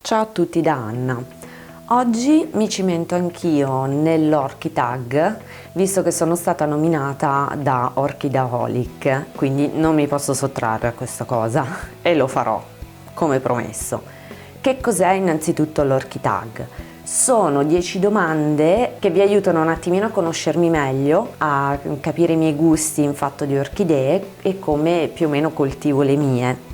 Ciao a tutti da Anna. Oggi mi cimento anch'io nell'Orchitag, visto che sono stata nominata da Orchidaholic, quindi non mi posso sottrarre a questa cosa e lo farò, come promesso. Che cos'è innanzitutto l'Orchitag? Sono 10 domande che vi aiutano un attimino a conoscermi meglio, a capire i miei gusti in fatto di orchidee e come più o meno coltivo le mie.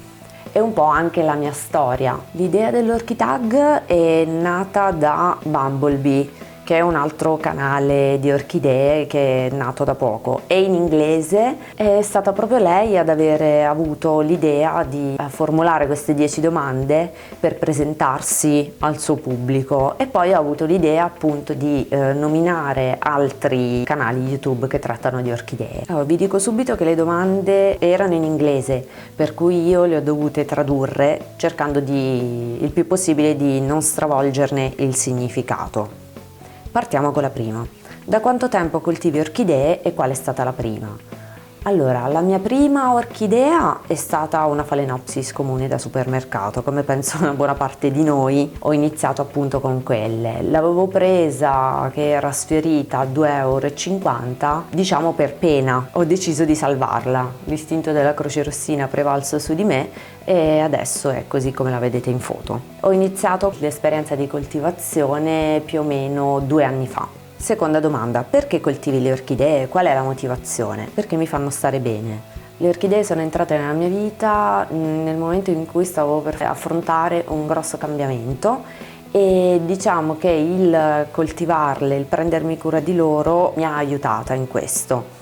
E un po' anche la mia storia. L'idea dell'Orchitag è nata da Bumblebee, che è un altro canale di orchidee che è nato da poco, e in inglese è stata proprio lei ad avere avuto l'idea di formulare queste 10 domande per presentarsi al suo pubblico, e poi ha avuto l'idea appunto di nominare altri canali YouTube che trattano di orchidee. Allora, vi dico subito che le domande erano in inglese, per cui io le ho dovute tradurre cercando il più possibile di non stravolgerne il significato. Partiamo con la prima. Da quanto tempo coltivi orchidee e qual è stata la prima? Allora, la mia prima orchidea è stata una Phalaenopsis comune da supermercato, come penso una buona parte di noi. Ho iniziato appunto con quelle. L'avevo presa che era sfiorita a 2,50 €, diciamo per pena. Ho deciso di salvarla. L'istinto della Croce Rossina ha prevalso su di me e adesso è così come la vedete in foto. Ho iniziato l'esperienza di coltivazione più o meno 2 anni fa. Seconda domanda: perché coltivi le orchidee? Qual è la motivazione? Perché mi fanno stare bene. Le orchidee sono entrate nella mia vita nel momento in cui stavo per affrontare un grosso cambiamento e diciamo che il coltivarle, il prendermi cura di loro mi ha aiutata in questo.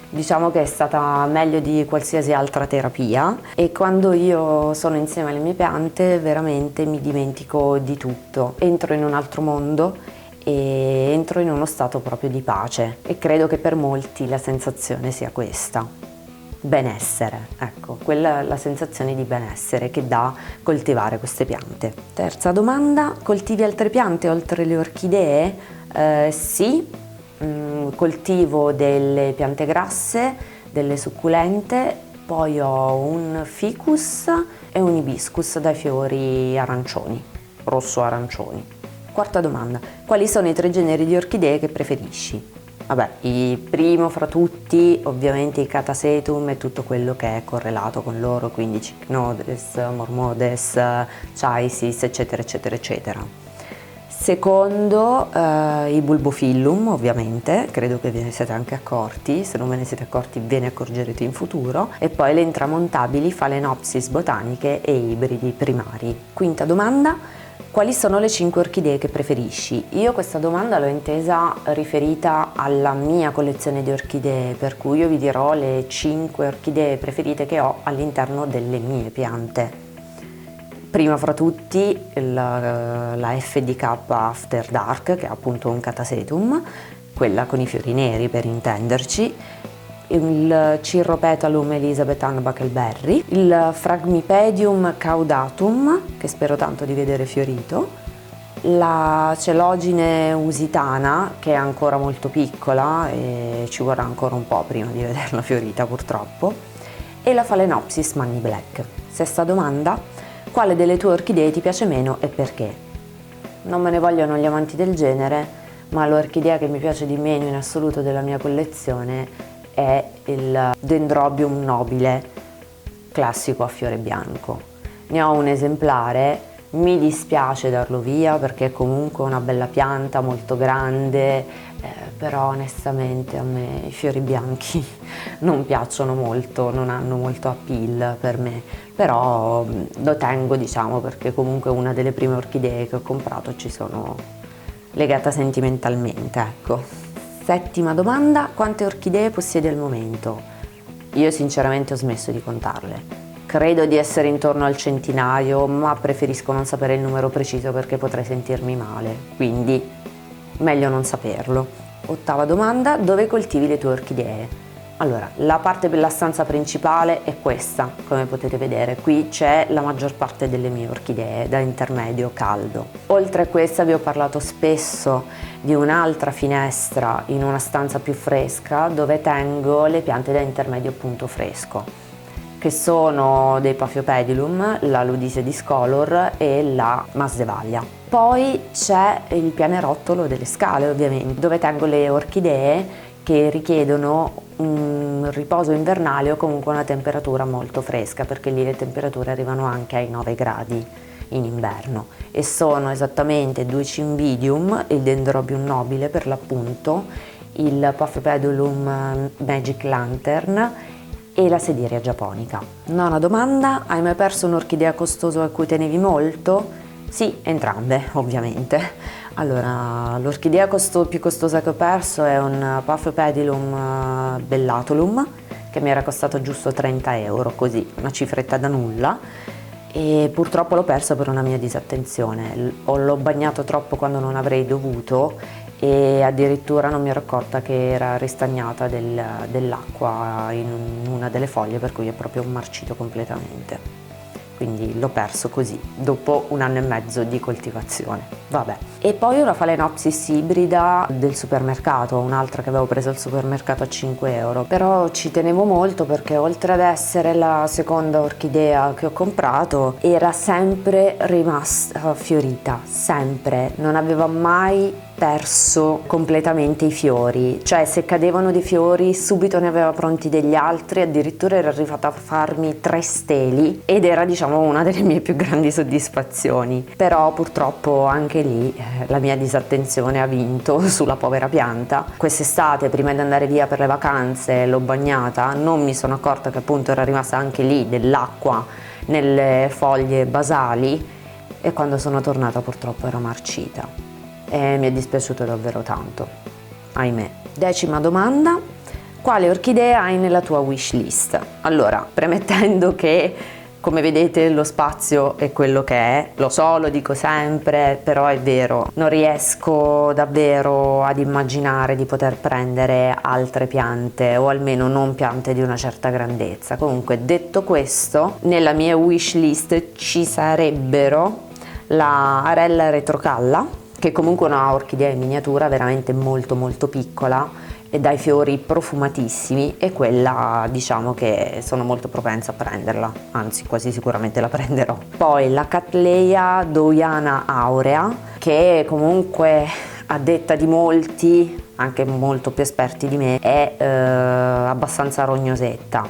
Diciamo che è stata meglio di qualsiasi altra terapia, e quando io sono insieme alle mie piante veramente mi dimentico di tutto, entro in un altro mondo e entro in uno stato proprio di pace, e credo che per molti la sensazione sia questa. Benessere, ecco, quella è la sensazione di benessere che dà coltivare queste piante. Terza domanda: coltivi altre piante oltre le orchidee? Sì, coltivo delle piante grasse, delle succulente, poi ho un ficus e un ibiscus dai fiori arancioni, rosso-arancioni. Quarta domanda: quali sono i 3 generi di orchidee che preferisci? Vabbè, il primo fra tutti ovviamente i Catasetum e tutto quello che è correlato con loro, quindi Cycnodes, Mormodes, Chaisis, eccetera eccetera eccetera. Secondo, i Bulbophyllum, ovviamente, credo che ve ne siete anche accorti, se non ve ne siete accorti ve ne accorgerete in futuro, e poi le intramontabili Phalaenopsis botaniche e ibridi primari. Quinta domanda: quali sono le 5 orchidee che preferisci? Io questa domanda l'ho intesa riferita alla mia collezione di orchidee, per cui io vi dirò le 5 orchidee preferite che ho all'interno delle mie piante. Prima fra tutti la FDK After Dark, che è appunto un Catasetum, quella con i fiori neri per intenderci, il Cirropetalum Elizabethan Buckleberry, il Phragmipedium Caudatum, che spero tanto di vedere fiorito, la Celogine usitana, che è ancora molto piccola e ci vorrà ancora un po' prima di vederla fiorita purtroppo, e la Phalaenopsis Money Black. Sesta domanda: quale delle tue orchidee ti piace meno e perché? Non me ne vogliono gli amanti del genere, ma l'orchidea che mi piace di meno in assoluto della mia collezione è il Dendrobium nobile classico a fiore bianco. Ne ho un esemplare, mi dispiace darlo via perché è comunque una bella pianta molto grande, però onestamente a me i fiori bianchi non piacciono molto, non hanno molto appeal per me, però lo tengo, diciamo, perché comunque è una delle prime orchidee che ho comprato, ci sono legata sentimentalmente, ecco. Settima domanda: quante orchidee possiedi al momento? Io sinceramente ho smesso di contarle. Credo di essere intorno al centinaio, ma preferisco non sapere il numero preciso perché potrei sentirmi male, quindi meglio non saperlo. Ottava domanda: dove coltivi le tue orchidee? Allora, la parte della stanza principale è questa, come potete vedere, qui c'è la maggior parte delle mie orchidee da intermedio caldo. Oltre a questa vi ho parlato spesso di un'altra finestra in una stanza più fresca dove tengo le piante da intermedio punto fresco. che sono dei Paphiopedilum, la Ludisia discolor e la Masdevallia. Poi c'è il pianerottolo delle scale, ovviamente, dove tengo le orchidee che richiedono un riposo invernale o comunque una temperatura molto fresca, perché lì le temperature arrivano anche ai 9 gradi in inverno, e sono esattamente due Cymbidium, il Dendrobium nobile per l'appunto, il Paphiopedilum Magic Lantern e la Sediria japonica. Nona domanda: hai mai perso un'orchidea costosa a cui tenevi molto? Sì, entrambe ovviamente. Allora, l'orchidea più costosa che ho perso è un Paphiopedilum bellatulum, che mi era costato giusto 30 euro, così, una cifretta da nulla, e purtroppo l'ho perso per una mia disattenzione. L'ho bagnato troppo quando non avrei dovuto e addirittura non mi ero accorta che era ristagnata dell'acqua in una delle foglie, per cui è proprio marcito completamente. Quindi l'ho perso così, dopo 1 anno e mezzo di coltivazione. Vabbè. E poi una Phalaenopsis ibrida del supermercato, un'altra che avevo preso al supermercato a 5 euro. Però ci tenevo molto perché, oltre ad essere la seconda orchidea che ho comprato, era sempre rimasta fiorita, sempre. Non aveva mai perso completamente i fiori, cioè se cadevano dei fiori subito ne aveva pronti degli altri, addirittura era arrivata a farmi 3 steli ed era, diciamo, una delle mie più grandi soddisfazioni. Però purtroppo anche lì la mia disattenzione ha vinto sulla povera pianta. Quest'estate, prima di andare via per le vacanze, l'ho bagnata, non mi sono accorta che appunto era rimasta anche lì dell'acqua nelle foglie basali, e quando sono tornata purtroppo era marcita. E mi è dispiaciuto davvero tanto, ahimè. 10ª domanda: quale orchidea hai nella tua wish list? Allora, premettendo che, come vedete, lo spazio è quello che è, lo so, lo dico sempre, però è vero, non riesco davvero ad immaginare di poter prendere altre piante, o almeno non piante di una certa grandezza. Comunque, detto questo, nella mia wish list ci sarebbero la Arella retrocalla, che comunque è una orchidea in miniatura veramente molto molto piccola e dai fiori profumatissimi, e quella, diciamo, che sono molto propensa a prenderla, anzi quasi sicuramente la prenderò. Poi la Cattleya Dowyiana aurea, che comunque, a detta di molti, anche molto più esperti di me, è abbastanza rognosetta,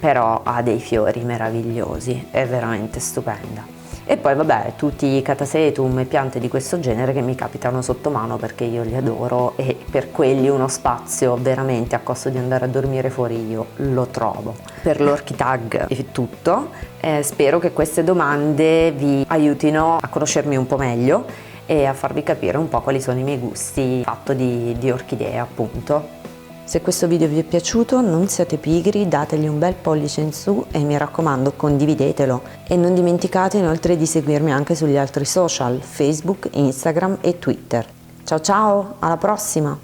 però ha dei fiori meravigliosi, è veramente stupenda. E poi vabbè, tutti i Catasetum e piante di questo genere che mi capitano sotto mano, perché io li adoro, e per quelli uno spazio veramente, a costo di andare a dormire fuori, io lo trovo. Per l'Orchitag è tutto, spero che queste domande vi aiutino a conoscermi un po' meglio e a farvi capire un po' quali sono i miei gusti fatto di orchidee, appunto. Se questo video vi è piaciuto, non siate pigri, dategli un bel pollice in su e, mi raccomando, condividetelo. E non dimenticate inoltre di seguirmi anche sugli altri social: Facebook, Instagram e Twitter. Ciao ciao, alla prossima!